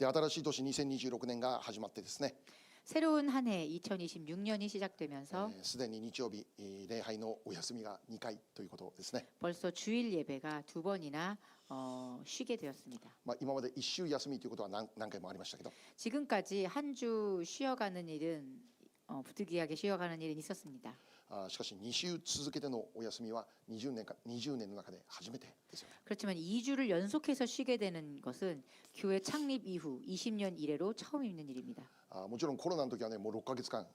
で、新しい年2026年が始まってですね、 새로운 한 해 2026년이 시작되면서 すでに日曜日、礼拝のお休みが2回ということですね。 벌써 주일 예배가 두 번이나 쉬게 되었습니다. 今まで1週休みということは何回もありましたけど、 지금까지 한 주 쉬어가는 일은 부득이하게 쉬어가는 일은 있었습니다. しかし2週続けてのお休みは20年の中で初めてですよね。 그렇지만 2주를 연속해서 쉬게 되는 것은 교회 창립 이후 20년 이래로 처음 있는 일입니다. もちろんコロナの時はね、もう6ヶ月間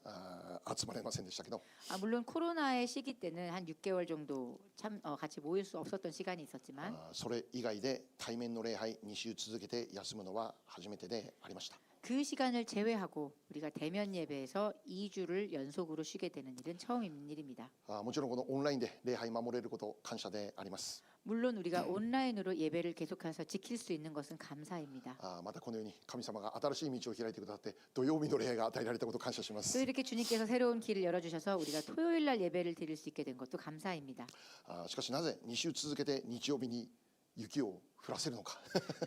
集まれませんでしたけど、 물론 코로나의 시기 때는 한 6개월 정도 같이 모일 수 없었던 시간이 있었지만 それ以外で対面の礼拝2週続けて休むのは初めてでありました。 그 시간을 제외하고 우리가 대면 예배에서 2주를 연속으로 쉬게 되는 일은 처음 있는 일입니다. もちろんこのオンラインで礼拝守れること感謝であります。 물론 우리가 온라인으로 예배를 계속해서 지킬 수 있는 것은 감사입니다. またこのように神様が新しい道を開いてくださって土曜日の礼拝が与えられたことを感謝しま 또 す。 이렇게 주님께서 새로운 길을 열어주셔서 우리가 토요일 날 예배를 드릴 수 있게 된 것도 감사입니다. しかしなぜ2週続けて日曜日に雪を降らせるのか。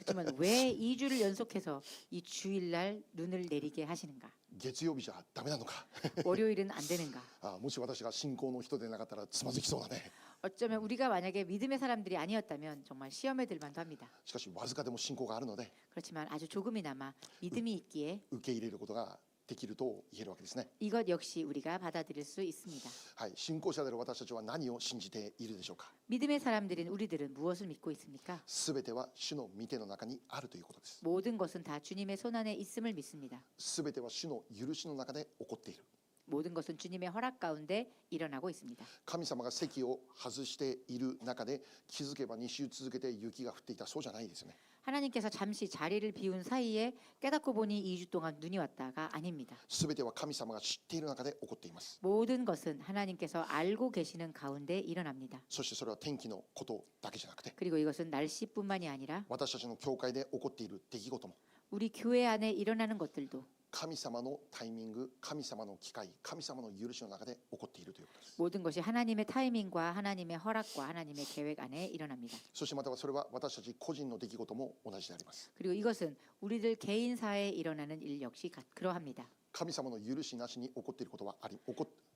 그렇지만 왜 2주를 연속해서 이 주일날 눈을 내리게 하시는가? 月曜日じゃダメなのか。 월요일은 안 되는가? もし私が信仰の人でなかったらつまずきそうだね。 어쩌면 우리가 만약에 믿음의 사람들이 아니었다면 정말 시험에 들 만도 합니다. しかしわずかでも信仰があるので 그렇지만 아주 조금이나마 믿음이 있기에 受け入れることができると言えるわけですね。 이것 역시 우리가 받아들일 수 있습니다. 信仰者である私たちは何を信じているでしょうか。 믿음의 사람들인 우리들은 무엇을 믿고 있습니까? すべては主の御手の中にあるということです。 모든 것은 다 주님의 손안에 있음을 믿습니다. すべては主の許しの中で起こっている。 모든 것은 주님의 허락 가운데 일어나고 있습니다. 神様が席を外している中で気づけば2週続けて雪が降っていた、そうじゃないですよね。 하나님께서 잠시 자리를 비운 사이에 깨닫고 보니 2주 동안 눈이 왔다가 아닙니다. すべては神様が知っている中で起こっています。 모든 것은 하나님께서 알고 계시는 가운데 일어납니다. そしてそれは天気のことだけじゃなくて、 그리고 이것은 날씨뿐만이 아니라 私たちの教会で起こっている出来事も 우리 교회 안에 일어나는 것들도 神様のタイミング、神様の機会、神様の許しの中で起こっているということです。 모든 것이 하나님의 타이밍과 하나님의 허락과 하나님의 계획 안에 일어납니다. そしてまたそれは私たち個人の出来事も同じであります。 그리고 이것은 우리들 개인사에 일어나는 일 역시 그러합니다. 神様の許しなしに起こっていることは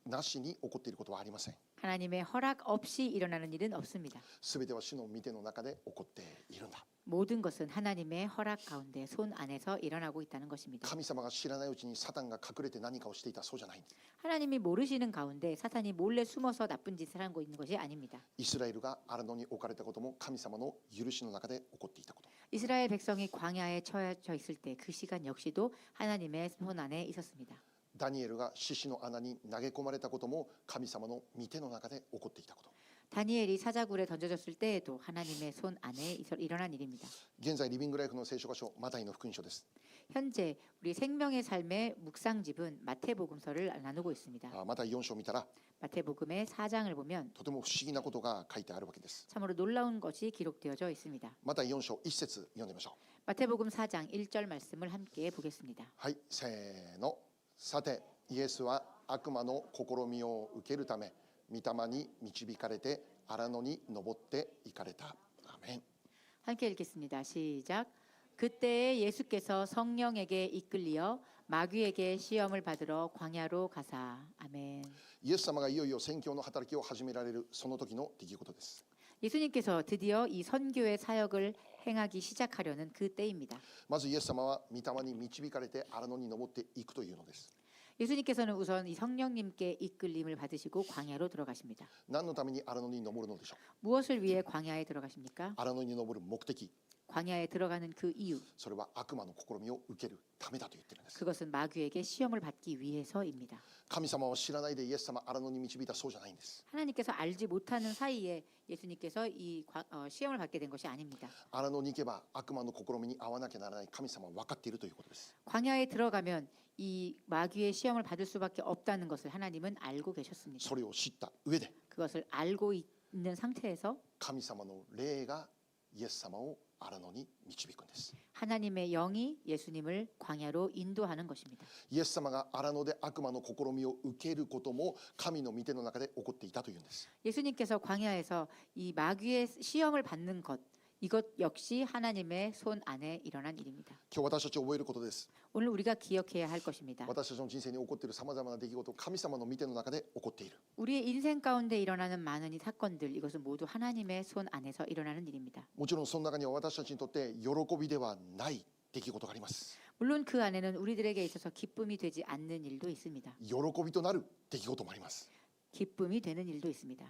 なしに起こっていることはありません。 하나님의 허락 없이 일어나는 일은 없습니다. すべては主の御手の中で起こっているんだ。 모든 것은 하나님의 허락 가운데 손 안에서 일어나고 있다는 것입니다. 神様が知らないうちにサタンが隠れて何かをしていた、そうじゃない。 하나님이 모르시는 가운데 사탄이 몰래 숨어서 나쁜 짓을 하고 있는 것이 아닙니다. イスラエルが荒野に置かれたことも神様の許しの中で起こっていたこと。 이스라엘 백성이 광야에 처해져 있을 때 그 시간 역시도 하나님의 손 안에 있었습니다. ダニエルが獅子の穴に投げ込まれたことも神様の御手の中で起こっていたこと。 다니엘이 사자굴에 던져졌을 때에도 하나님의 손 안에 일어난 일입니다. 現在リビングライフの聖書箇所マタイの福音書です。 현재 우리 생명의 삶의 묵상집은 마태복음서를 나누고 있습니다. マタイ4章を見たら 마태복음의 4장을 보면 とても不思議なことが書いてあるわけです。 참으로 놀라운 것이 기록되어져 있습니다. マタイ4章1節読んでみましょう。 마태복음 4장 1절 말씀을 함께 보겠습니다. はい、せーの。さてイエスは悪魔の試みを受けるため御霊に導かれて荒野に登って行かれた。アーメン。 함께 읽겠습니다. 시작. 그때에 예수께서 성령에게 이끌리어 마귀에게 시험을 받으러 광야로 가사. 아멘. イエス様がいよいよ宣教の働きを始められるその時の出来事です。 예수님께서 드디어 이 선교의 사역을 행하기 시작하려는 그 때입니다. まずイエス様は御霊に導かれて荒野に登っていくというのです。 예수님께서는 우선 이 성령님께 이끌림을 받으시고 광야로 들어가십니다. 何のために荒野に登るのでしょう。 무엇을 위해 광야에 들어가십니까? 荒野に登る目的、 광야에 들어가는 그 이유, それは悪魔の試みを受けるためだと言ってるんです。 그것은 마귀에게 시험을 받기 위해서입니다. 神様を知らないでイエス様荒野に導いた、そうじゃないんです。 하나님께서 알지 못하는 사이에 예수님께서 이 시험을 받게 된 것이 아닙니다. 荒野に行けば悪魔の試みに遭わなきゃならない神様は分かっているということです。 광야에 들어가면 이 마귀의 시험을 받을 수밖에 없다는 것을 하나님은 알고 계셨습니다. それを知った上で 그것을 알고 있는 상태에서 神様の霊がイエス様を荒野に導くんです。 하나님의 영이 예수님을 광야로 인도하는 것입니다. イエス様が荒野で悪魔の試みを受けることも神の御手の中で起こっていたというんです。 예수님께서 광야에서 이 마귀의 시험을 받는 것, 이것 역시 하나님의 손 안에 일어난 일입니다. 今日私たち覚えることです。 오늘 우리가 기억해야 할 것입니다. 私たちの人生に起こっているさまざまな出来事、神様の御手の中で起こっている。 우리의 인생 가운데 일어나는 많은 이 사건들, 이것은 모두 하나님의 손 안에서 일어나는 일입니다. もちろんその中には私たちにとって喜びではない出来事があります。 물론 그 안에는 우리들에게 있어서 기쁨이 되지 않는 일도 있습니다. 喜びとなる出来事もあります。 기쁨이 되는 일도 있습니다.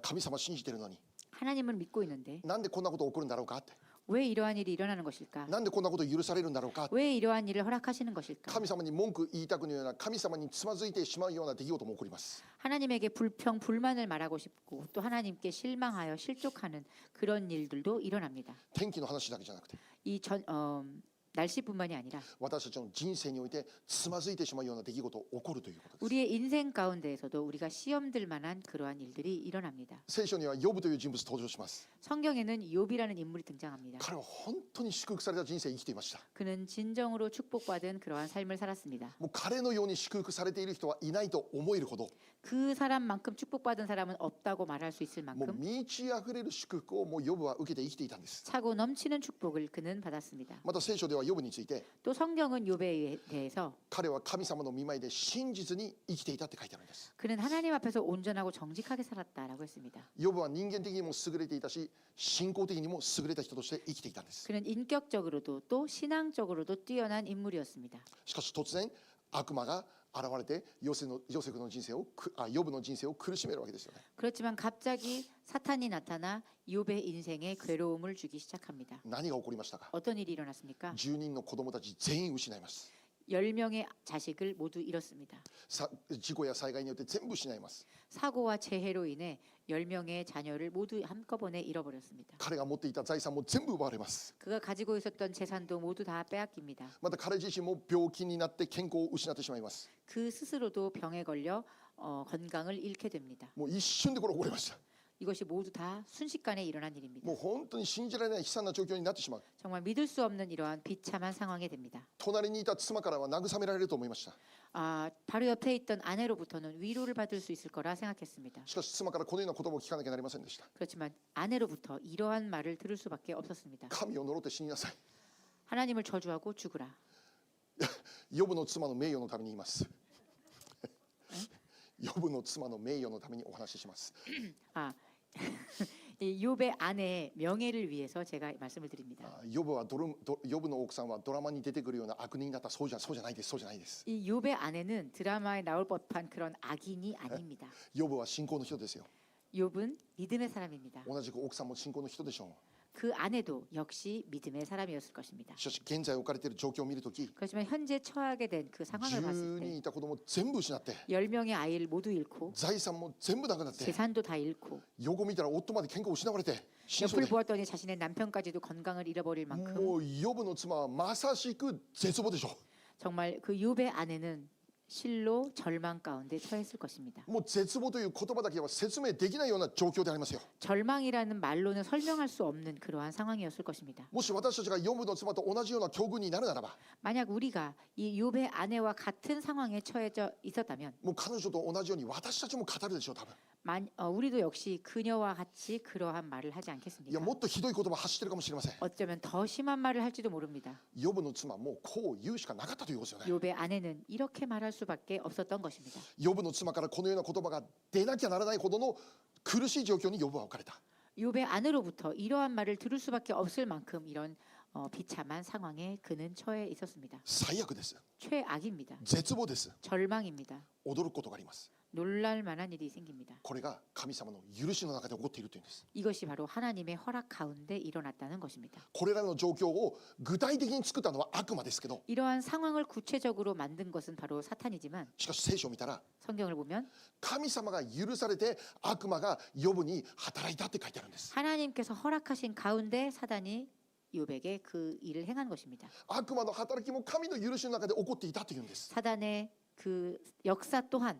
神様信じてるのに 하나님을 믿고 있는데 なんでこんなこと起こるんだろうかって、 왜 이러한 일이 일어나는 것일까? なんでこんなこと許されるんだろうかって、 왜 이러한 일을 허락하시는 것일까? 神様に文句言いたくないような、神様につまずいてしまうような出来事も起こります。 하나님에게 불만을 말하고 싶고 또 하나님께 실망하여 실족하는 그런 일들도 일어납니다. 天気の話だけじゃなくて、 날씨뿐만이 아니라 私たちの人生においてつまずいてしまうような出来事起こるということです。 우리의 인생 가운데에서도 우리가 시험들 만한 그러한 일들이 일어납니다. 聖書にはヨブという人物登場します。 성경에는 욥이라는 인물이 등장합니다. 彼は本当に祝福された人生を生きていました。 그는 진정으로 축복받은 그러한 삶을 살았습니다. もう彼のように祝福されている人はいないと思えるほど、 그 사람만큼 축복받은 사람은 없다고 말할 수 있을 もう 만큼 満ち溢れる祝福をもうヨブは受けて生きていたんです。 차고 넘치는 축복을 그는 받았습니다. また聖書ではヨブについて、 또 성경은 욥에 대해서 彼は神様の御前で真実に生きていたって書いてあるんです。 그는 하나님 앞에서 온전하고 정직하게 살았다라고 했습니다. ヨブは人間的にも優れていたし、信仰的にも優れた人として生きていたんです。 그는 인격적으로도 또 신앙적으로도 뛰어난 인물이었습니다. しかし突然悪魔が現れてヨセフの人生をヨブの人生を苦しめるわけですよね。 그렇지만 갑자기 사탄이 나타나 욥의 인생에 괴로움을 주기 시작합니다. 何が起こりましたか。 어떤 일이 일어났습니까? 10人の子供たち全員失います。 10명의 자식을 모두 잃었습니다. 事故や災害によって全部失います。 사고와 재해로 인해 10명의 자녀를 모두 한꺼번에 잃어버렸습니다. 彼が持っていた財産も全部奪われます。 그가 가지고 있었던 재산도 모두 다 빼앗깁니다. また彼自身も病気になって健康を失ってしまいます。 그 스스로도 병에 걸려 건강을 잃게 됩니다. もう一瞬でこれ起こりました。 이것이 모두 다 순식간에 일어난 일입니다. もう本当に信じられない悲惨な状況になってしまう。 정말 믿을 수 없는 이러한 비참한 상황이 됩니다. 隣にいた妻からは慰められると思いました。 바로 옆에 있던 아내로부터는 위로를 받을 수 있을 거라 생각했습니다. しかし妻からこのような言葉を聞かなきゃなりませんでした。 그렇지만 아내로부터 이러한 말을 들을 수밖에 없었습니다. 神を呪って死になさい。 하나님을 저주하고 죽으라. ヨブの妻の名誉のために言います。ヨブの妻の名誉のためにお話しします。 이 욥의 아내의 명예를 위해서 제가 말씀을 드립니다. ヨブの奥さんはドラマに出てくるような悪人だった。そうじゃないです。そうじゃないです。 이 욥의 아내는 드라마에 나올 법한 그런 악인이 아닙니다. ヨブは信仰の人ですよ。 욥은 믿음의 사람입니다. 同じく奥さんも信仰の人でしょう。 그 아내도 역시 믿음의 사람이었을 것입니다. しかし現在置かれている状況を見るとき、 그렇지만 현재 처하게 된 그 상황을 10 봤을 人 때 いた子供全部失って、 10명의 아이를 모두 잃고 財産も全部なくなって、 재산도 다 잃고 横見たら夫まで健康を失われて死にそう 옆을 で、 보았더니 자신의 남편까지도 건강을 잃어버릴 만큼 もうヨブの妻はまさしく絶望でしょ 정말 그 욥의 아내는 실로 절망 가운데 처했을 것입니다. う。もう絶望という言葉だけは説明できないような状況でありますよ。 절망이라는 말로는 설명할 수 없는 그러한 상황이었을 것입니다. もし私たちがヨブの妻と同じような境遇になるならば、 만약 우리가 이 욥의 아내와 같은 상황에 처해져 있었다면 もう彼女と同じように私たちも語るでしょう。多分。 우리도 역시 그녀와 같이 그러한 말을 하지 いや 않겠습니까? もっとひどい言葉走ってるかもしれません。 어쩌면 더 심한 말을 할지도 모릅니다. ヨブの妻はもうこう言うしかなかったということですよね。 욥의 아내는 이렇게 말할 수밖에 없었던 것입니다. ヨブの妻からこのような言葉が出なきゃならないほどの苦しい状況にヨブは置かれた。 욥의 아내로부터 이러한 말을 들을 수밖에 없을 만큼 이런 비참한 상황에 그는 처해 있었습니다. 最悪です。 최악입니다. 絶望です。 절망입니다. 驚くことがあります。 놀랄 만한 일이 생깁니다. これが神様の許しの中で起こっているというんです。 이것이 바로 하나님의 허락 가운데 일어났다는 것입니다. これらの状況を具体的に作ったのは悪魔ですけど、 이러한 상황을 구체적으로 만든 것은 바로 사탄이지만 しかし聖書を見たら 성경을 보면 神様が許されて悪魔がヨブに働いたって書いてあるんです。 하나님께서 허락하신 가운데 사단이 욥에게 그 일을 행한 것입니다. 悪魔の働きも神の許しの中で起こっていたというんです。 사단의 그 역사 또한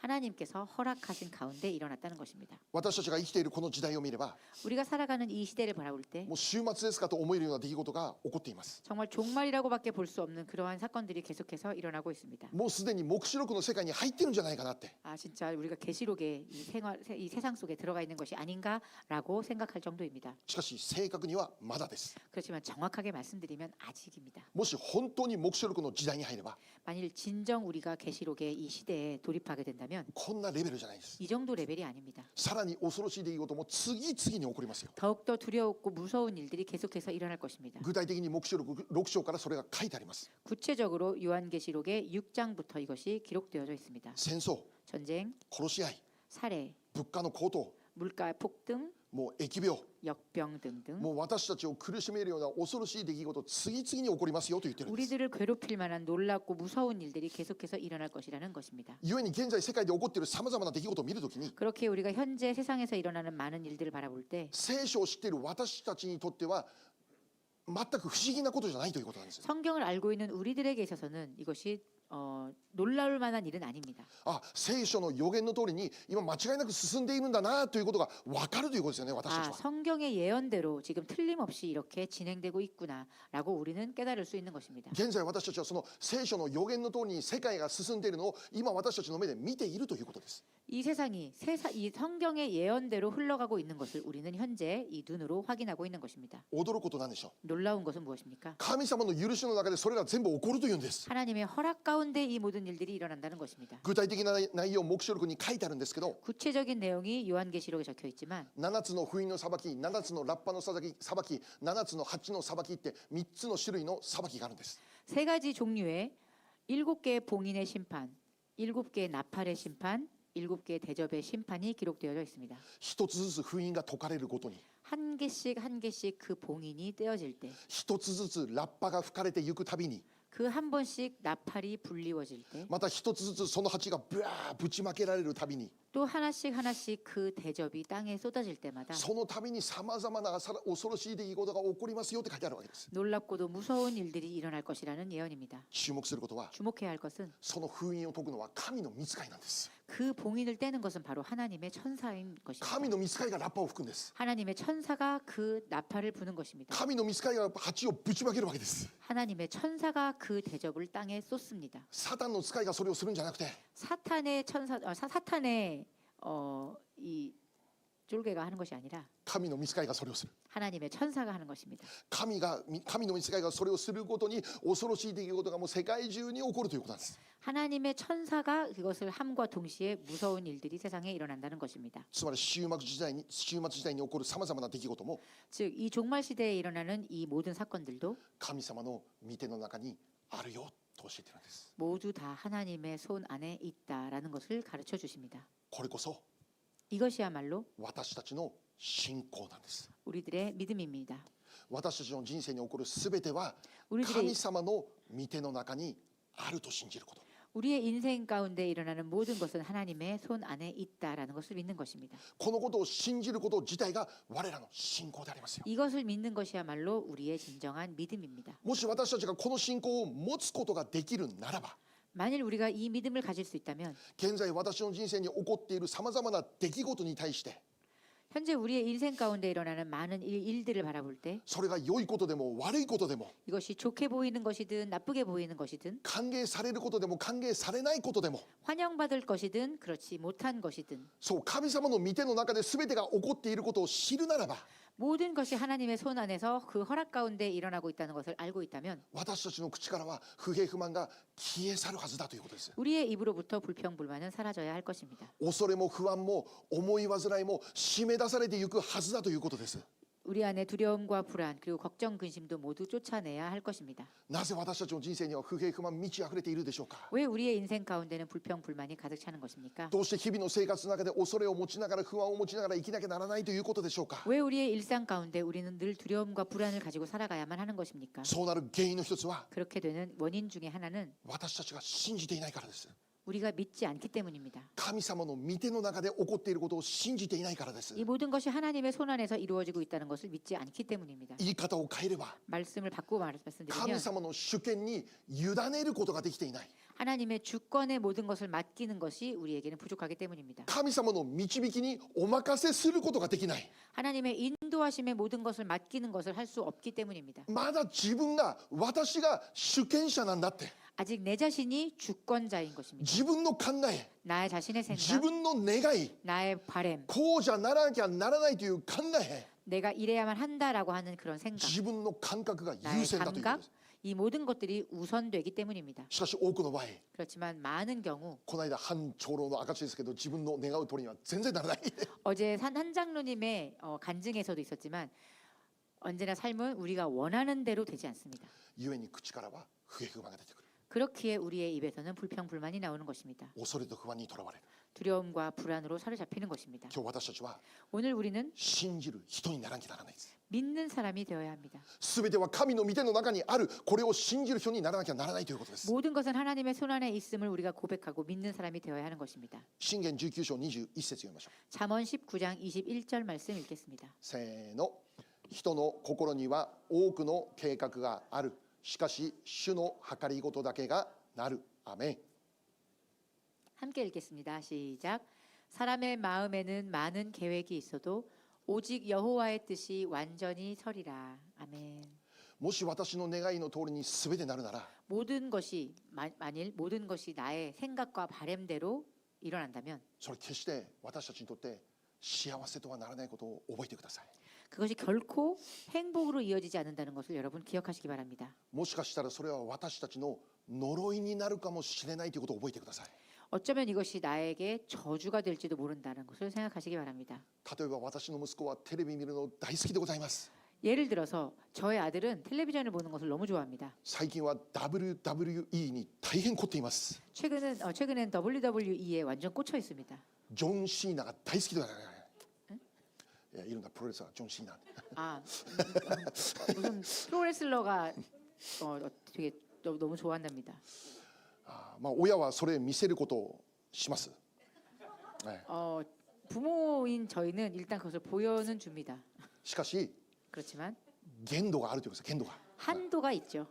하나님께서 허락하신 가운데 일어났다는 것입니다. 私たちが生きているこの時代を見れば 우리가 살아가는 이 시대를 바라볼 때 もう週末ですかと思えるような出来事が起こっています。 정말 종말이라고밖에 볼 수 없는 그러한 사건들이 계속해서 일어나고 있습니다. もうすでに黙示録の世界に入ってるんじゃないかなって 아 진짜 우리가 계시록의 이 세상 속에 들어가 있는 것이 아닌가라고 생각할 정도입니다. しかし正確にはまだです。 그렇지만 정확하게 말씀드리면 아직입니다. もし本当に黙示録の時代に入れば 만일 진정 우리가 계시록의 이 시대에 돌입하게 된다면 こんなレベルじゃないです。 이 정도 레벨이 아닙니다. さらに恐ろしい出来事も次々に起こりますよ。 더욱더 두려웠고 무서운 일들이 계속해서 일어날 것입니다. 具体的に黙示録6章からそれが書いてあります。 구체적으로 요한계시록의 6장부터 이것이 기록되어져 있습니다. 戦争、 전쟁, 殺し合い、 살해, 物価の高騰、 물가 폭등, もう疫病、 역병 등등 もう私たちを苦しめるような恐ろしい出来事次々に起こりますよと言ってるんです。 우리들을 괴롭힐 만한 놀랍고 무서운 일들이 계속해서 일어날 것이라는 것입니다. 故に現在世界で起こっているさまざまな出来事を見るときに 그렇게 우리가 현재 세상에서 일어나는 많은 일들을 바라볼 때 聖書を知っている私たちにとっては全く不思議なことじゃないということなんですよ。 성경을 알고 있는 우리들에게 있어서는 이것이 놀라울 만한 일은 아닙니다. あ、聖書の予言の通りに今間違いなく進んでいるんだなということが分かるということですよね、私たち 아, は。 성경의 예언대로 지금 틀림없이 이렇게 진행되고 있구나라고 우리는 깨달을 수 있는 것입니다. 現在私たちはその聖書の予言の通りに世界が進んでいるのを今私たちの目で見ているということです。 이 세상이 이 성경의 예언대로 흘러가고 있는 것을 우리는 현재 이 눈으로 확인하고 있는 것입니다. 驚くことなんでしょう。 놀라운 것은 무엇입니까? 神様の許しの中でそれら全部起こるというんです。 하나님의 허락 가운데 이 모든 일들이 일어난다는 것입니다. 具体的な内容黙示録に書いてあるんですけど、 구체적인 내용이 요한계시록에 적혀 있지만 7つの封印の裁き、7つのラッパの裁き、7つの鉢の裁きって3つの種類の裁きがあるんです。 세 가지 종류의 7개의 봉인의 심판, 7개의 나팔의 심판, 7개의 대접의 심판이 기록되어져 있습니다. 一つずつ封印が解かれるごとに、 한 개씩 한 개씩 그 봉인이 떼어질 때, 一つずつラッパが吹かれていくたびに、 그 한 번씩 나팔이 불리워질 때, また一つずつその鉢がブワーぶちまけられるたびに、 또 하나씩 하나씩 그 대접이 땅에 쏟아질 때마다 そのたびにさまざまな恐ろしい出来事が起こりますよって書いてあるわけです。 놀랍고도 무서운 일들이 일어날 것이라는 예언입니다. 注目することは、 주목해야 할 것은 その封印を解くのは神の御使いなんです。 그 봉인을 떼는 것은 바로 하나님의 천사인 神 것입니다. の御使いがラッパを吹くんです。 하나님의 천사가 그 나팔을 부는 것입니다. 神の御使いが鉢をぶちまけるわけです。 하나님의 천사가 그 대접을 땅에 쏟습니다. サタンの使いがそれをするんじゃなくて、 사탄의 사탄의 이 쫄개가 하는 것이 아니라 神の御使いがそれをする。 하나님의 천사가 하는 것입니다. 神の御使いがそれをすることに恐ろしい出来事がもう世界中に起こるということなんです。 하나님의 천사가 그것을 함과 동시에 무서운 일들이 세상에 일어난다는 것입니다. つまり終末時代に起こるさまざまな出来事も 즉 이 종말 시대에 일어나는 이 모든 사건들도 神様の御手の中にあるよと教えているんです。 모두 다 하나님의 손 안에 있다라는 것을 가르쳐 주십니다. これこそ 이것이야말로 私たちの信仰なんです。 우리들의 믿음입니다. 私たちの人生に起こるすべては 우리들의 神様の御手の中にあると信じること。 우리의 인생 가운데 일어나는 모든 것은 하나님의 손 안에 있다라는 것을 믿는 것입니다. このことを信じること自体が我らの信仰でありますよ。 이것을 믿는 것이야말로 우리의 진정한 믿음입니다. もし私たちがこの信仰を持つことができるならば、 만일 우리가 이 믿음을 가질 수 있다면 現在私の人生に起こっているさまざまな出来事に対して 현재 우리의 인생 가운데 일어나는 많은 일들을 바라볼 때 それが良いことでも悪いことでも 이것이 좋게 보이는 것이든 나쁘게 보이는 것이든 歓迎されることでも歓迎されないことでも 환영받을 것이든 그렇지 못한 것이든 そう神様の御手の中で全てが起こっていることを知るならば 모든 것이 하나님의 손 안에서 그 허락 가운데 일어나고 있다는 것을 알고 있다면 私たちの口からは不平不満が消え去るはずだということです。 우리의 입으로부터 불평불만은 사라져야 할 것입니다. 恐れも不安も思い煩いも締め出されていくはずだということです。 우리 안에 두려움과 불안 그리고 걱정 근심도 모두 쫓아내야 할 것입니다. なぜ私たちの人生には不平不満満ち溢れているでしょうか。 왜 우리의 인생 가운데는 불평불만이 가득 차는 것입니까? どうして日々の生活の中で恐れを持ちながら不安を持ちながら生きなきゃならないということでしょうか。 왜 우리의 일상 가운데 우리는 늘 두려움과 불안을 가지고 살아가야만 하는 것입니까? そうなる原因の一つは 그렇게 되는 원인 중에 하나는 私たちが信じていないからです。 우리가 믿지 않기 때문입니다. 神様の御手の中で起こっていることを信じていないからです。 이 모든 것이 하나님의 손 안에서 이루어지고 있다는 것을 믿지 않기 때문입니다. 言い方を変えれば 말씀을 바꾸고 神 말씀드리면 様の主権に委ねることができていない。 하나님의 주권의 모든 것을 맡기는 것이 우리에게는 부족하기 때문입니다. 神様の導きにお任せすることができない。 하나님의 인도하심의 모든 것을 맡기는 것을 할 수 없기 때문입니다. まだ自分が私が主権者なんだって 아직 내 자신이 주권자인 것입니다. 自分の考え 나의 자신의 自 생각, 分の願い 나의 바램, こうじゃならなきゃならないという考え 내가 이래야만 한다라고 하는 그런 생각, 自分の感覚が優 나의 先だということ 감각, です。 이 모든 것들이 우선되기 때문입니다. しかし多くの場合 그렇지만 많은 경우 この間反長老の証ですけど自分の願う通りには全然ならない 어제 한 장로님의 간증에서도 있었지만 언제나 삶은 우리가 원하는 대로 되지 않습니다. 故に口からは不平不満が出てくる 그렇기에 우리의 입에서는 불평불만이 나오는 것입니다. 恐れと不安にとらわれる 두려움과 불안으로 사로잡히는 것입니다. 今日私たちは 오늘 우리는 信じる人にならなきゃならないです 믿는 사람이 되어야 합니다. 全ては神の御手の中にあるこれを信じる人にならなきゃならないということです 모든 것은 하나님의 손 안에 있음을 우리가 고백하고 믿는 사람이 되어야 하는 것입니다. 箴言19章21節読みましょう 잠언 19장 21절 말씀 읽겠습니다. せーの人の心には多くの計画があるしかし主の計りごとだけがなるアメン 함께 읽겠습니다. 시작. 사람의 마음에는 많은 계획이 있어도 오직 여호와의 뜻이 완전히 서리라. 아멘. もし私の願いの通りに全てなるなら 모든 것이 만일 모든 것이 나의 생각과 바램대로 일어난다면 それ決して私たちにとって幸せとはならないことを覚えてください 그것이 결코 행복으로 이어지지 않는다는 것을 여러분 기억하시기 바랍니다. もしかしたらそれは私たちの呪いになるかもしれないということを覚えてください 어쩌면 이것이 나에게 저주가 될지도 모른다는 것을 생각하시기 바랍니다. 例えば私の息子はテレビ見るの大好きでございます 예를 들어서 저의 아들은 텔레비전을 보는 것을 너무 좋아합니다. 最近は WWE に大変凝っています 최근엔 WWE에 완전 꽂혀 있습니다. ジョン・シーナが大好きだいやいるんだプロレスラージョン・シーナ 아 무슨 프로레슬러가 되게 너무 좋아한답니다. まあ親はそれ見せることをします、ね 부모인 저희는 일단 그것을 보여는 줍니다. しかし 그렇지만 限度があるということです限度が 한도가 있죠.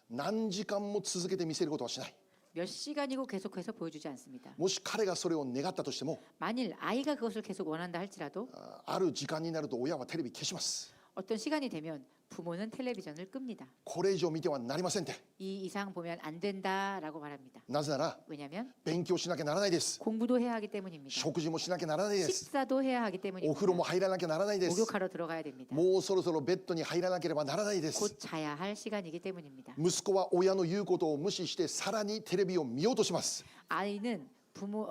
何時間も続けて見せることはしない 몇 시간이고 계속해서 보여주지 않습니다. もし彼がそれを願ったとしても 만일 아이가 그것을 계속 원한다 할지라도 ある時間になると親はテレビ消します 어떤 시간이 되면 부모는 텔레비전을 끕니다. これ以上見てはなりませんって 이 이상 보면 안 된다라고 말합니다. なぜなら 왜냐하면 勉強しなきゃならないです 공부도 해야 하기 때문입니다. 食事もしなきゃならないです 식사도 해야 하기 お風呂も 때문입니다. 入らなきゃならないです 목욕하러 들어가야 됩니다. もうそろそろベッドに入らなければならないです 곧 자야 할 시간이기 때문입니다. 息子は親の言うことを無視してさらにテレビを見ようとします 아이는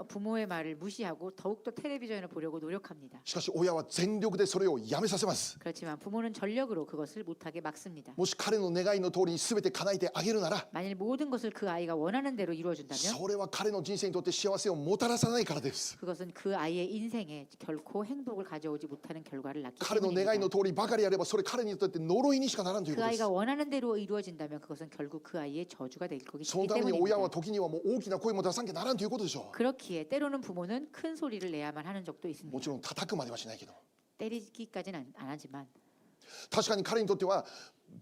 부모의 말을 무시하고 더욱더 텔레비전을 보려고 노력합니다. しかし親は全力でそれをやめさせます 그렇지만 부모는 전력으로 그것을 못하게 막습니다. もし彼の願いの通りに全て叶えてあげるなら 만일 모든 것을 그 아이가 원하는 대로 이루어준다면 それは彼の人生にとって幸せをもたらさないからです 그것은 그 아이의 인생에 결코 행복을 가져오지 못하는 결과를 낳기 彼の願いの 때문입니다. 通りばかりやればそれ彼にとって呪いにしかならんという 그 ことです 아이가 원하는 대로 이루어진다면 그것은 결국 그 아이의 저주가 될 거기 そのために親は 때문입니다. 時にはもう大きな声も出さなきゃならんということでしょ 그렇기에 때로는 부모는 큰 소리를 내야만 하는 적도 うも 있습니다. ちろん叩くまではしないけど 때리기까지는 안 하지만 確かに彼にとっては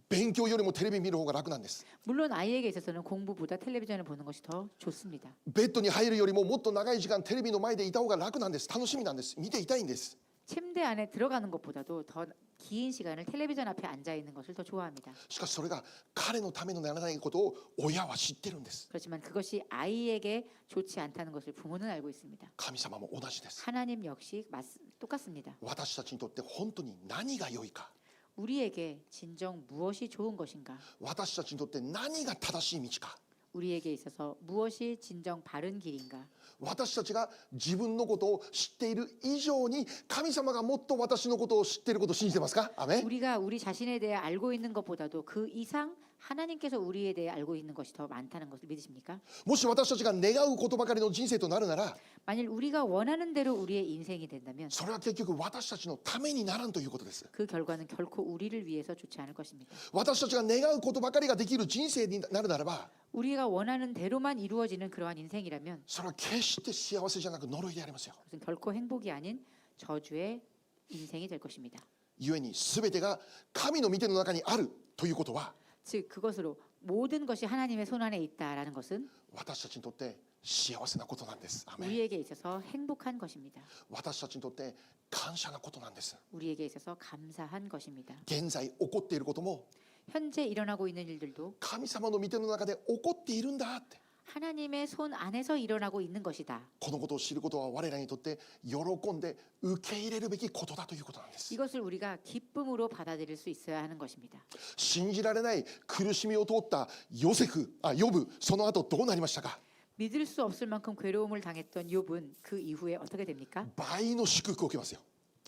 勉強よりもテレビ見る方が楽なんです 물론 아이에게 있어서는 공부보다 텔레비전을 보는 것이 더 좋습니다. ベッドに入るよりももっと長い時間テレビの前でいた方が楽なんです楽しみなんです見ていたいんです 침대 안에 들어가는 것보다도 더 긴 시간을 텔레비전 앞에 앉아 있는 것을 더 좋아합니다. しかしそれが彼のためのならないことを親は知ってるんです 그렇지만 그것이 아이에게 좋지 않다는 것을 부모는 알고 있습니다. 神様も同じです 하나님 역시 똑같습니다. 私たちにとって本当に何が良いか 우리에게 진정 무엇이 좋은 것인가? 私たちにとって何が正しい道か 우리에게 있어서 무엇이 진정 바른 길인가? 私たちが自分のことを知っている以上に神様がもっと私のことを知っていることを信じてますか？アメン。 우리가 우리 자신에 대해 알고 있는 것보다도 그 이상 하나님께서 우리에 대해 알고 있는 것이 더 많다는 것을 믿으십니까? もし私たちが願うことばかりの人生となるなら 만일 우리가 원하는 대로 우리의 인생이 된다면 それは結局私たちのためにならんということです。 그 결과는 결코 우리를 위해서 좋지 않을 것입니다. 私たちが願うことばかりができる人生になるならば 우리가 원하는 대로만 이루어지는 그러한 인생이라면 それは決して幸せじゃなく呪いでありますよ。 그것은 결코 행복이 아닌 저주의 인생이 될 것입니다. 故に全てが神の御手の中にあるということは 즉 그것으로 모든 것이 하나님의 손 안에 있다라는 것은 私たちにとって幸せなことなんです。アメン。 우리에게 있어서 행복한 것입니다. 私たちにとって感謝なことなんです。 우리에게 있어서 감사한 것입니다. 現在起こっていることも 현재 일어나고 있는 일들도 神様の御手の中で起こっているんだって、 하나님의 손 안에서 일어나고 있는 것이다. このことを知ることは我らにとって喜んで受け入れるべきことだということなんです。 이것을 우리가 기쁨으로 받아들일 수 있어야 하는 것입니다. 信じられない苦しみを通ったヨブ、その後どうなりましたか。 믿을 수 없을 만큼 괴로움을 당했던 욥은 그 이후에 어떻게 됩니까? 倍の祝福を受けますよ。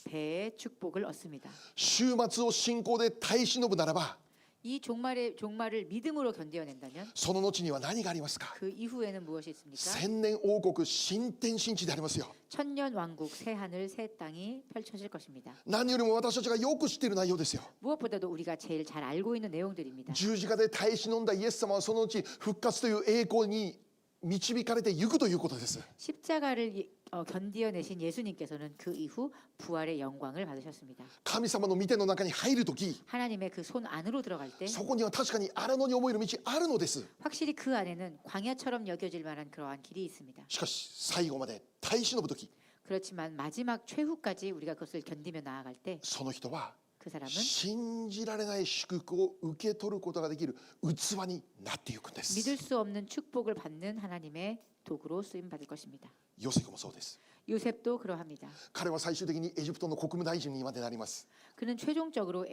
배의 축복을 얻습니다. 終末を信仰で耐え忍ぶならば、 이 종말을 믿음으로 견뎌낸다면 その後には何がありますか。 그 이후에는 무엇이 있습니까? 千年王国新天新地でありますよ。 천년 왕국 새 하늘 새 땅이 펼쳐질 것입니다. 何よりも私たちがよく知っている内容ですよ。 무엇보다도 우리가 제일 잘 알고 있는 내용들입니다. 十字架で耐え忍んだイエス様はその後復活という栄光に導かれていくということです。 십자가를 견디어내신 예수님께서는 그 이후 부활의 영광을 받으셨습니다. 神様の御手の中に入るとき、 하나님의 그 손 안으로 들어갈 때 そこには確かに荒野に思える道あるのです。 확실히 그 안에는 광야처럼 여겨질 만한 그러한 길이 있습니다. しかし最後まで耐え忍ぶとき、 그렇지만 마지막 최후까지 우리가 그것을 견디며 나아갈 때 그 その人は 사람은 信じられない祝福を受け取ることができる器になっていくんです。 믿을 수 없는 축복을 받는 하나님의 도구로 쓰임 받을 것입니다. ヨセフもそうです。 요셉도 그러합니다. 彼は最終的にエジプトの国務大臣にまでなります。 그는 최종적으로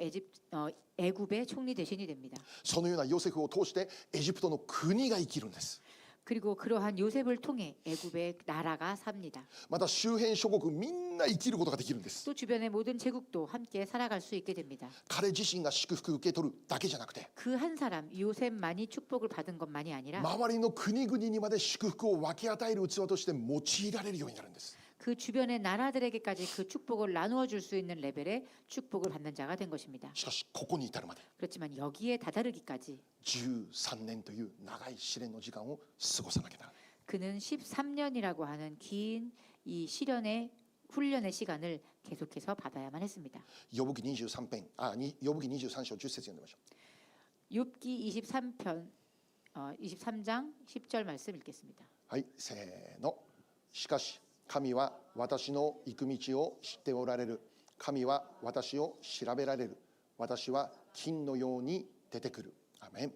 애굽의 총리 대신이 됩니다. そのようなヨセフを通してエジプトの国が生きるんです。 그리고 그러한 요셉을 통해 애굽의 나라가 삽니다. また周辺諸国みんな生きることができるんです。 또 주변의 모든 제국도 함께 살아갈 수 있게 됩니다. 彼自身が祝福を受け取るだけじゃなくて、 그 한 사람 요셉만이 축복을 받은 것만이 아니라 周りの国々にまで祝福を分け与える器として用いられるようになるんです。 그 주변의 나라들에게까지 그 축복을 나누어 줄 수 있는 레벨의 축복을 받는 자가 된 것입니다. しかしここに至るまで 그렇지만 여기에 다다르기까지 13年という長い試練の時間を過ごさなきゃならない。 그는 13년이라고 하는 긴 이 시련의 훈련의 시간을 계속해서 받아야만 했습니다. ヨブ記ヨブ記23章10節読んでみましょ 욥기 23장 10절 말씀 읽겠습니다. う。はい、せーの。しかし神は私の行く道を知っておられる。神は私を調べられる。私は金のように出てくる。アメン。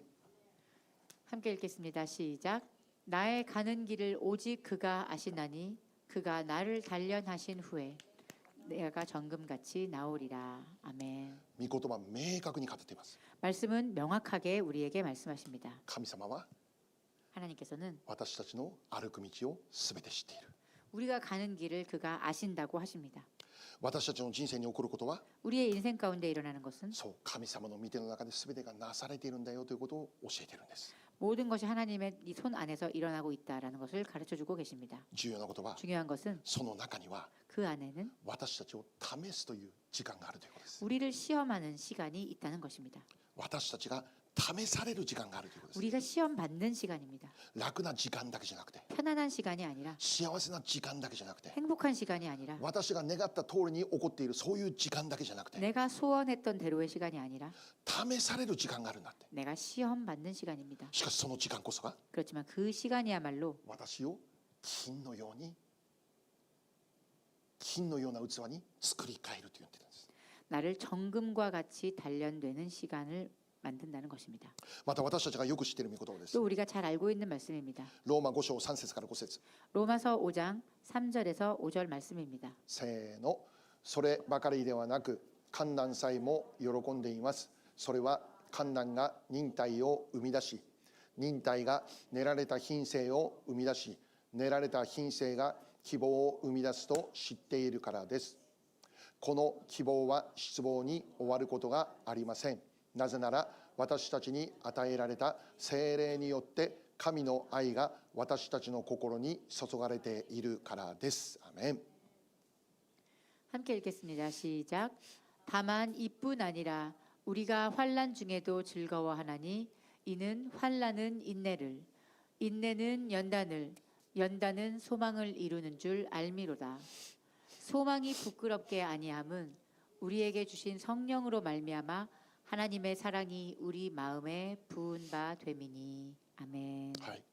함께 읽겠습니다. 시작. 나의 가는 길을 오직 그가 아시나니 그가 나를 단련하신 후에 내가 정금같이 나오리라. 아멘. 御言葉明確に語っています。 말씀은 명확하게 우리에게 말씀하십니다. 神様は 하나님께서는 私たちの歩く道をすべて知っている。 우리가 가는 길을 그가 아신다고 하십니다. 私たちの人生に起こることは、 우리의 인생 가운데 일어나는 것은 そう神様の御手の中で全てがなされているんだよということを教えているんです。 모든 것이 하나님의 이 손 안에서 일어나고 있다라는 것을 가르쳐주고 계십니다. 重要なことは、 중요한 것은 その中には 그 안에는 私たちを試すという時間があるということです。 우리를 시험하는 시간이 있다는 것입니다. 私たちが試される時間があるということです。 우리가 시험 받는 시간입니다. 楽な時間だけじゃなくて、 편안한 시간이 아니라 幸せな時間だけじゃなくて、 행복한 시간이 아니라 私が願った通りに起こっているそういう時間だけじゃなくて、 내가 소원했던 대로의 시간이 아니라 試される時間があるんだって。 내가 시험 받는 시간입니다. しかしその時間こそが 그렇지만 그 시간이야말로 私を金のように、金のような器に作り変えると言ってるんです。 나를 정금과 같이 단련되는 시간을 만든다는 것입니다. また私たちがよく知っている御言葉です。 또 우리가 잘 알고 있는 말씀입니다. ローマ5章3節から5節。 로마서 5장 3절에서 5절 말씀입니다. せーの。そればかりではなく患難さえも喜んでいます。それは患難が忍耐を生み出し、忍耐が練られた品性を生み出し、練られた品性が希望を生み出すと知っているからです。この希望は失望に終わることがありません。なぜなら私たちに与えられた聖霊によって神の愛が私たちの心に注がれているからです。アメン。 함께 읽겠습니다. 시작. 다만 이뿐 아니라 우리가 환난 중에도 즐거워하나니 이는 환난은 인내를, 인내는 연단을, 연단은 소망을 이루는 줄 알미로다. 소망이 부끄럽게 아니함은 우리에게 주신 성령으로 말미암아 하나님의 사랑이 우리 마음에 부은 바 되미니. 아멘. はい、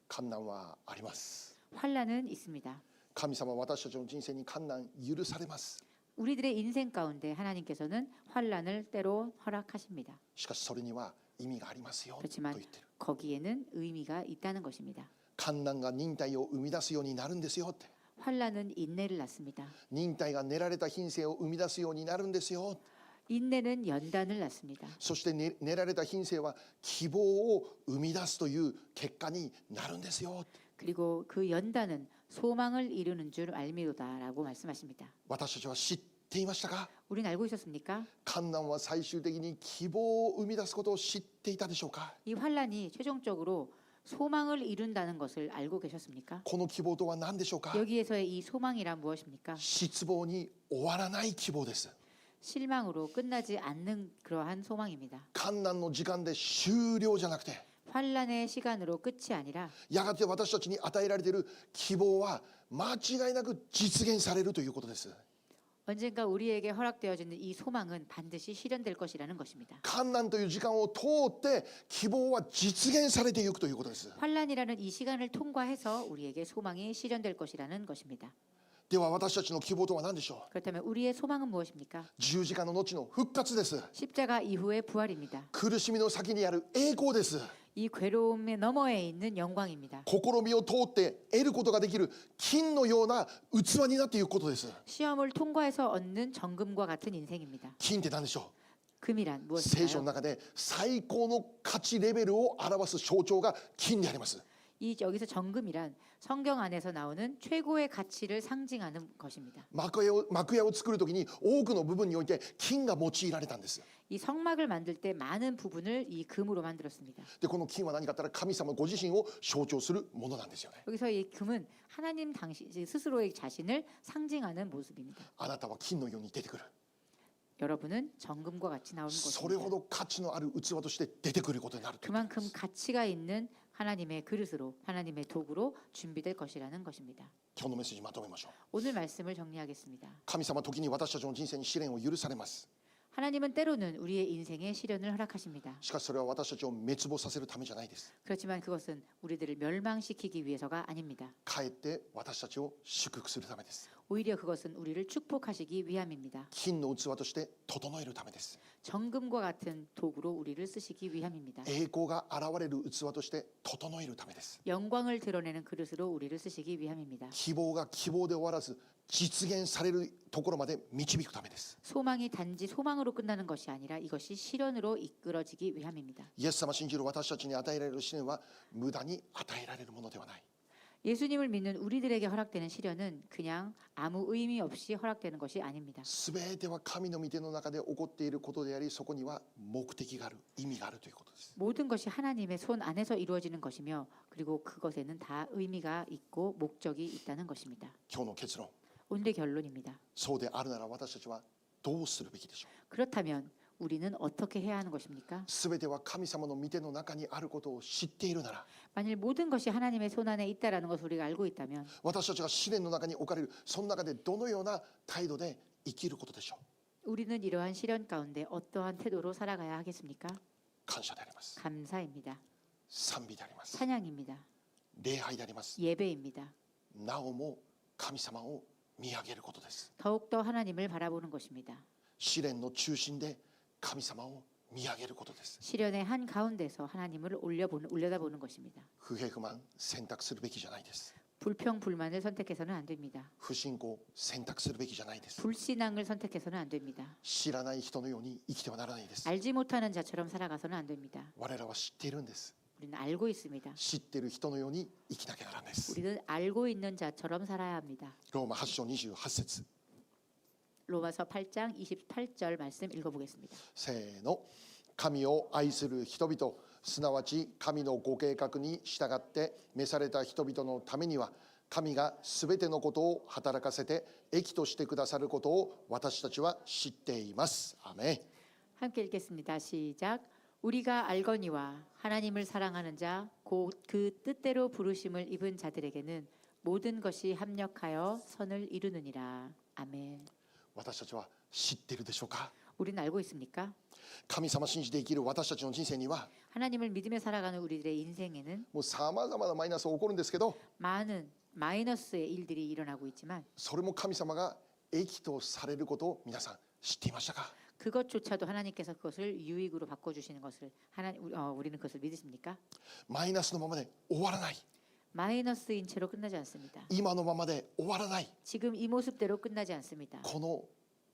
困難はあります。 환란은 있습니다. 神様は私たちの人生に困難許されます。 우리들의 인생 가운데 하나님께서는 환란을 때로 허락하십니다. しかしそれには意味がありますよと言 그렇지만 ってる。 거기에는 의미가 있다는 것입니다. 困難が忍耐を生み出すようになるんですよって。 환란은 인내를 낳습니다. 忍耐が練られた品性を生み出すようになるんですよ。 인내는 연단을 낳습니다. そして、練られた品性は希望を生み出すという結果になるんですよ。 그리고 그 연단은 소망을 이루는 줄 알미로다라고 말씀하십니다. 私たちは知っていましたか？ 우린 알고 있었습니까? 困難は最終的に希望を生み出すことを知っていたでしょうか？ 이 환란이 최종적으로 소망을 이룬다는 것을 알고 계셨습니까? この希望とは何でしょうか？ 여기에서의 이 소망이란 무엇입니까? 失望に終わらない希望です。 실망으로 끝나지 않는 그러한 소망입니다. 困難の時間で終了じゃなくて、 환란의 시간으로 끝이 아니라 やがて私たちに与えられている希望は間違いなく実現されるということです。 언젠가 우리에게 허락되어지는 이 소망은 반드시 실현될 것이라는 것입니다. 困難という時間を通って希望は実現されていくということです。 환란이라는 이 시간을 통과해서 우리에게 소망이 실현될 것이라는 것입니다. では私たちの希望とは何でしょう？ 그렇다면 우리의 소망은 무엇입니까? 十字架の後の復活です。 십자가 이후의 부활입니다. 苦しみの先にある栄光です。 이 괴로움의 너머에 있는 영광입니다. 試みを通って得ることができる金のような器になっていくことです。 시험을 통과해서 얻는 정금과 같은 인생입니다. 金って何でしょ 금이란 う？聖書の 무엇일까요? 中で最高の価値レベルを表す象徴が金であります。 이 여기서 정금이란 성경 안에서 나오는 최고의 가치를 상징하는 것입니다. 幕屋を作るときに多くの部分において金が用いられたんです。 이 성막을 만들 때 많은 부분을 이 금으로 만들었습니다. でこの金は何かと言ったら神様ご自身を象徴するものなんですよね。 여기서 이 금은 하나님 당시 스스로의 자신을 상징하는 모습입니다. あなたは金のように出てくる。 여러분은 정금과 같이 나오는 それほ 것입니다. ど価値のある器として出てくることになるということで 그만큼 す。 가치가 있는 하나님의 그릇으로 하나님의 도구로 준비될 것이라는 것입니다. 今日のメッセージまとめましょう。 오늘 말씀을 정리하겠습니다. 神様は時に私たちの人生に試練を許されます。 하나님은 때로는 우리의 인생에 시련을 허락하십니다. しかしそれは私たちを滅亡させるためじゃないです。 그렇지만 그것은 우리들을 멸망시키기 위해서가 아닙니다. かえって私たちを祝福するためです。 오히려 그것은 우리를 축복하시기 위함입니다. 金の器として整えるためです。 정금과 같은 도구로 우리를 쓰시기 위함입니다. 栄光が現れる器として整えるためです。 영광을 드러내는 그릇으로 우리를 쓰시기 위함입니다. 希望が希望で終わらず実現されるところまで導くためです。 소망이 단지 소망으로 끝나는 것이 아니라 이것이 실현으로 이끌어지기 위함입니다. イエス様を信じる私たちに与えられる試練は無駄に与えられるものではない。 예수님을 믿는 우리들에게 허락되는 시련은 그냥 아무 의미 없이 허락되는 것이 아닙니다. すべては神の御手の中で起こっていることであり、そこには目的がある、意味があるということです。 모든 것이 하나님의 손 안에서 이루어지는 것이며 그리고 그것에는 다 의미가 있고 목적이 있다는 것입니다. 今日の結論、 오늘의 결론입니다. そうであるなら私たちはどうするべきでしょう。 그렇다면 우리는 어떻게 해야 하는 것입니까? すべては神様の御手の中にあることを知っているなら、 만일 모든 것이 하나님의 손 안에 있다라는 것을 우리가 알고 있다면 私たちが試練の中に置かれる、その中でどのような態度で生きることでしょう。 우리는 이러한 시련 가운데 어떠한 태도로 살아가야 하겠습니까? 感謝であります。 감사입니다. 賛美であります。 찬양입니다. 礼拝であります。 예배입니다. なおも神様を見上げることです。 더욱더 하나님을 바라보는 것입니다. 試練の中心で神様を見上げることです。 시련의 한 가운데서 하나님을 올려다보는 것입니다. 不平不満選択するべきじゃないです。 불평 불만을 선택해서는 안 됩니다. 不信仰選択するべきじゃないです。 불신앙을 선택해서는 안 됩니다. 知らない人のように生きてはならないです。 알지 못하는 자처럼 살아가서는 안 됩니다. 我らは知っているんです。 우리는 알고 있습니다. 知っている人のように生きなきゃならないです。 우리는 알고 있는 자처럼 살아야 합니다. ローマ8章28節 로마서 8장 28절 말씀 읽어보겠습니다. せーの。神を愛する人々、すなわち神のご計画に従って召された人々のためには、神がすべてのことを働かせて益としてくださることを私たちは知っています。アーメン。 함께 읽겠습니다. 시작. 우리가 알거니와 하나님을 사랑하는 자 곧 그 뜻대로 부르심을 입은 자들에게는 모든 것이 합력하여 선을 이루느니라. 아멘. 私たちは知っているでしょうか？ 우리는 알고 있습니까? 神様信じて生きる私たちの人生には 하나님을 믿으며 살아가는 우리들의 인생에는 もうさまざまなマイナスが起こるんですけど、 많은 마이너스의 일들이 일어나고 있지만 それも神様が益とされることを皆さん知っていましたか？ 그것조차도 하나님께서 그것을 유익으로 바꿔주시는 것을 우리는 그것을 믿으십니까? マイナスのままで終わらない、 마이너스인 채로 끝나지 않습니다. 今のままで終わらない、 지금 이 모습대로 끝나지 않습니다. この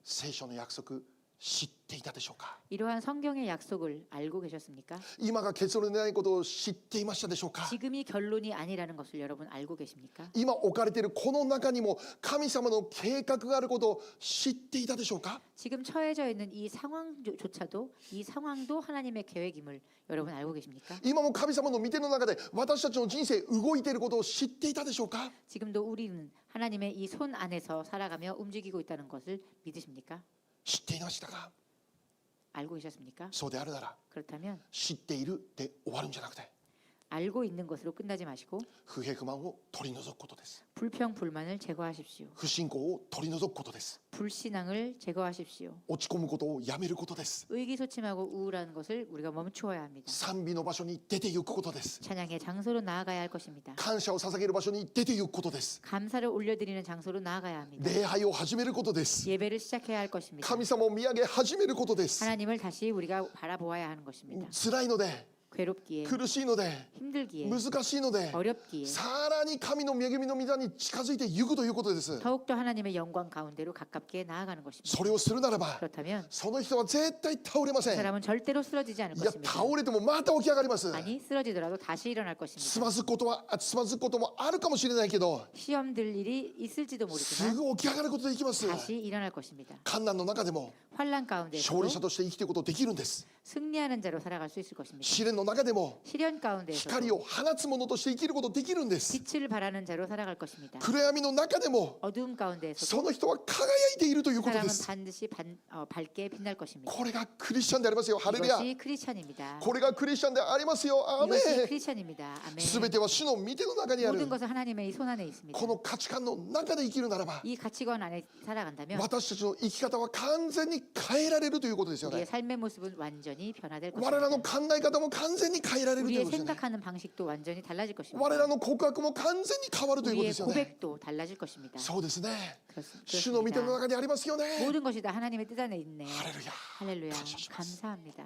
聖書の約束知っていたでしょうか？ 이러한 성경의 약속을 알고 계셨습니까? 今が結論でないことを知っていましたでしょうか？ 지금이 결론이 아니라는 것을 여러분 알고 계십니까? 今置かれているこの中にも神様の計画があることを知っていたでしょうか？ 지금 처해져 있는 이 상황조차도 이 상황도 하나님의 계획임을 여러분 알고 계십니까? 今も神様の御手の中で私たちの人生動いていることを知っていたでしょうか？ 지금도 우리는 하나님의 이 손 안에서 살아가며 움직이고 있다는 것을 믿으십니까? 知っていましたか？ 알고 계셨습니까? そうであるなら 그렇다면 知っているで終わるんじゃなくて 알고 있는 것으로 끝나지 마시고 不平不満を取り除くことです。 불평 불만을 제거하십시오. 不信仰を取り除くことです。 불신앙을 제거하십시오. 落ち込むことをやめることです。 의기소침하고 우울한 것을 우리가 멈추어야 합니다. 賛美の場所に出て行くことです。 찬양의 장소로 나아가야 할 것입니다. 感謝を捧げる場所に出て行くことです。 감사를 올려드리는 장소로 나아가야 합니다. 礼拝を始めることです。 예배를 시작해야 할 것입니다. 神様を見上げ始めることです。 하나님을 다시 우리가 바라보아야 하는 것입니다. 辛いので 괴롭기에 苦しいので 힘들기에 難しいので 어렵기에 さらに神の恵みの御座に近づいていくということです。 더욱더 하나님의 영광 가운데로 가깝게 나아가는 것입니다. それをするならば 그렇다면 その人は絶対倒れません。 그 사람은 절대로 쓰러지지 않을 いや 것입니다. 倒れてもまた起き上がります。 아니 쓰러지더라도 다시 일어날 つ 것입니다. まずくこともあるかもしれないけど 시험 들 일이 있을지도 す 모르지만 ぐ起き上がることができます。 다시 일어날 것입니다. 困難の中でも 환란 勝 가운데서도 利者として生きていくことができるんです。 승리하는 자로 살아갈 수 있을 것입니다. 試練の中でも 시련 가운데서도 光を放つ者として生きることができるんです。 빛을 발하는 자로 살아갈 것입니다. 暗闇の中でも 어두움 そ 가운데에서도 の人は輝いているということで 사람은 す。 반드시 밝게 빛날 것입니다. これがクリスチャンでありますよ。ハレルヤ。 이것이 크리스찬입니다. これがクリスチャンでありますよ。アーメ 이것이 ン。 크리스찬입니다. 아멘. すべては主の御手の中にある 모든 것은 하나님의 이 손 안에 있습니다. この価値観の中で生きるならば 이 가치관 안에 살아간다면 私たちの生き方は完全に変えられるということですよ 우리의 ね。 삶의 모습은 완전히 변화될 我らの 것입니다. 考え方も完全に変えられるという 우리의 ことですよね。 생각하는 방식도 완전히 달라질 我 것입니다. らの告白も完全に変わるということで 우리의 すよね。 고백도 달라질 것입니다. そうですね。主の御手の 그렇습니다. 中にありますよね。 모든 것이 다 하나님의 뜻 안에 있네. ハレルヤ。 할렐루야. 감사합니다. 감사합니다.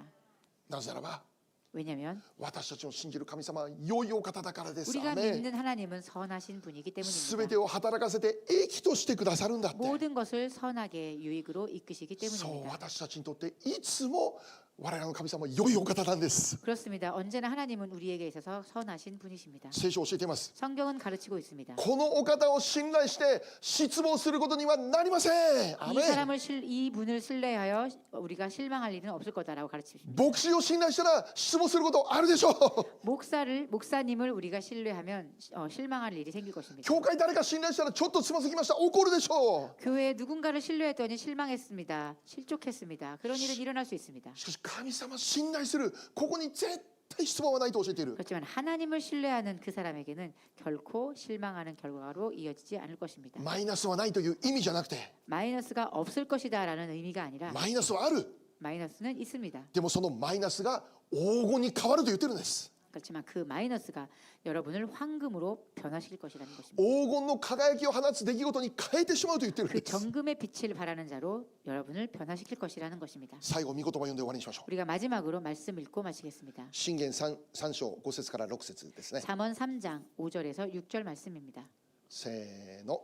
なぜならば 왜냐하면 私たちの信じる神様は良いお方だからです。 우리가 アーメン。 믿는 하나님은 선하신 분이기 すべ 때문입니다. てを働かせて益としてくださるんだって。 모든 것을 선하게 유익으로 이끄시기 そう 때문입니다. 私たちにとっていつも我らの神様は良いお方なんです。 그렇습니다. 언제나 하나님은 우리에게 있어서 선하신 분이십니다. 聖書を教えています。 성경은 가르치고 있습니다. このお方を信頼して失望することにはなりません。アー 이 メン。 사람을 이 분을 신뢰하여 우리가 실망할 일은 없을 거다라고 가르치십니다. 牧師を信頼したら失望することあるでしょう。 목사님을 우리가 신뢰하면 실망할 일이 생길 것입니다. 教会誰か信頼したらちょっとつまずきました怒るでしょ 교회에 누군가를 신뢰했더니 실망했습니다. 실족했습니다. 그런 일은 일어날 수 있습니다. う。しかし神様信頼するここに絶対失望はないと教えている。 그렇지만 하나님을 신뢰하는 그 사람에게는 결코 실망하는 결과로 이어지지 않을 것입니다. マイナスはないという意味じゃなくて 마이너스가 없을 것이다라는 의미가 아니라 マイナスはある。 마이너스는 있습니다. でもそのマイナスが黄金に変わると言ってるんです。 그렇지만 그 마이너스가 여러분을 황금으로 변화시킬 것이라는 것입니다. 黄金の輝きを放つ出来事に変えてしまうと言ってるん 그 です。 정금의 빛을 발하는 자로 여러분을 변화시킬 것이라는 것입니다. 最後御言葉を読んで終わりにしましょう。 우리가 마지막으로 말씀 읽고 마치겠습니다. 箴言 3章5節から6節ですね。 잠언 3장 5절에서 6절 말씀입니다. せーの。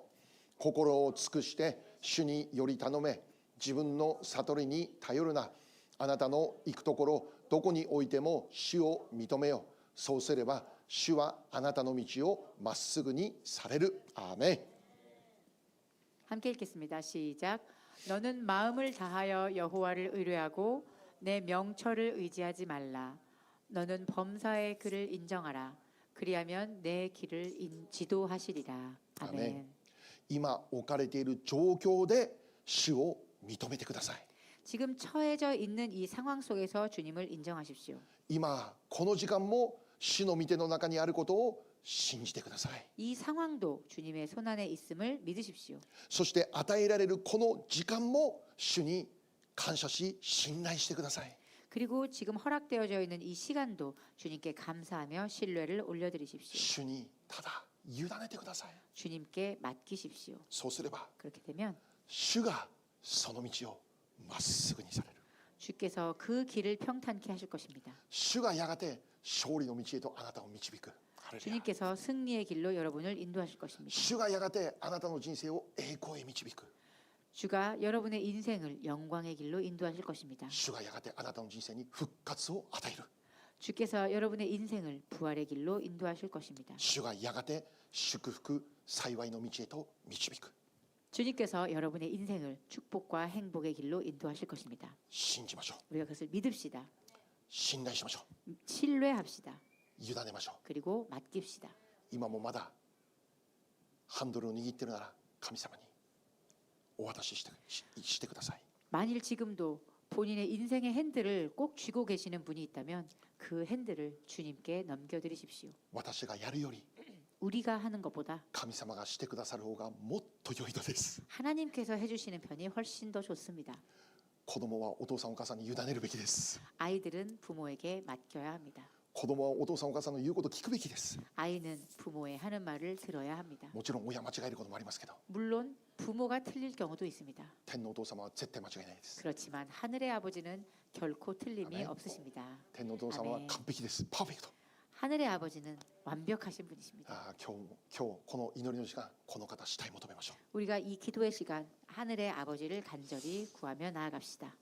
心を尽くして主により頼め、自分の悟りに頼るな。あなたの行くところどこにおいても主を認めよ。そうすれば主はあなたの道をまっすぐにされる。アーメン。 함께 읽겠습니다. 시작. 너는 마음을 다하여 여호와를 의뢰하고 내 명철을 의지하지 말라. 너는 범사의 그를 인정하라. 그리하면 내 길을 지도하시리라. 아멘. 아멘. 今置かれている状況で主を認めてください。 지금 처해져 있는 이 상황 속에서 주님을 인정하십시오. 今この時間も主の御手の中にあることを信じてください。 이 상황도 주님의 손안에 있음을 믿으십시오. そして与えられるこの時間も主に感謝し信頼してください。 그리고 지금 허락되어져 있는 이 시간도 주님께 감사하며 신뢰를 올려드리십시오. 主にただ委ねてください。 주님께 맡기십시오. そうすれば 그렇게 되면 主がその道をまっすぐにされる。 주께서 그 길을 평탄케 하실 것입니다. 主がやがて勝利の道へとあなたを導く。ハレルヤ。 주님께서 승리의 길로 여러분을 인도하실 것입니다. 主がやがてあなたの人生を栄光へ導く。 주가 여러분의 인생을 영광의 길로 인도하실 것입니다. 主がやがてあなたの人生に復活を与える。 주께서 여러분의 인생을 부활의 길로 인도하실 것입니다. 主がやがて祝福幸いの道へと導く。 주님께서 여러분의 인생을 축복과 행복의 길로 인도하실 것입니다. 信じましょう。 우리가 그것을 믿읍시다. 信頼しましょ 신뢰합시다. う。委ねましょう。 그리고 맡깁시다. 今もまだハンドルを握ってるなら神様にお渡ししてください。 만일 지금도 본인의 인생의 핸들을 꼭 쥐고 계시는 분이 있다면 그 핸들을 주님께 넘겨드리십시오. 私がやるより 우리가 하는 것보다 神様がしてくださる方がもっと良いのです。 하나님께서 해주시는 편이 훨씬 더 좋습니다. 子供はお父さんお母さんに委ねるべきです。 아이들은 부모에게 맡겨야 합니다. 子供はお父さんお母さんの言うことを聞くべきです。 아이는 부모의 하는 말을 들어야 합니다. もちろん親間違えることもありますけど 물론 부모가 틀릴 경우도 있습니다. 天のお父様は絶対間違いないです。 그렇지만 하늘의 아버지는 결코 틀림이 아멘. 없으십니다. 天のお父様は 아멘. 完璧です。パーフェクト。 하늘의 아버지는 완벽하신 분이십니다. 今日この祈りの時間この方主体求めましょう。 우리가 이 기도의 시간 하늘의 아버지를 간절히 구하며 나아갑시다.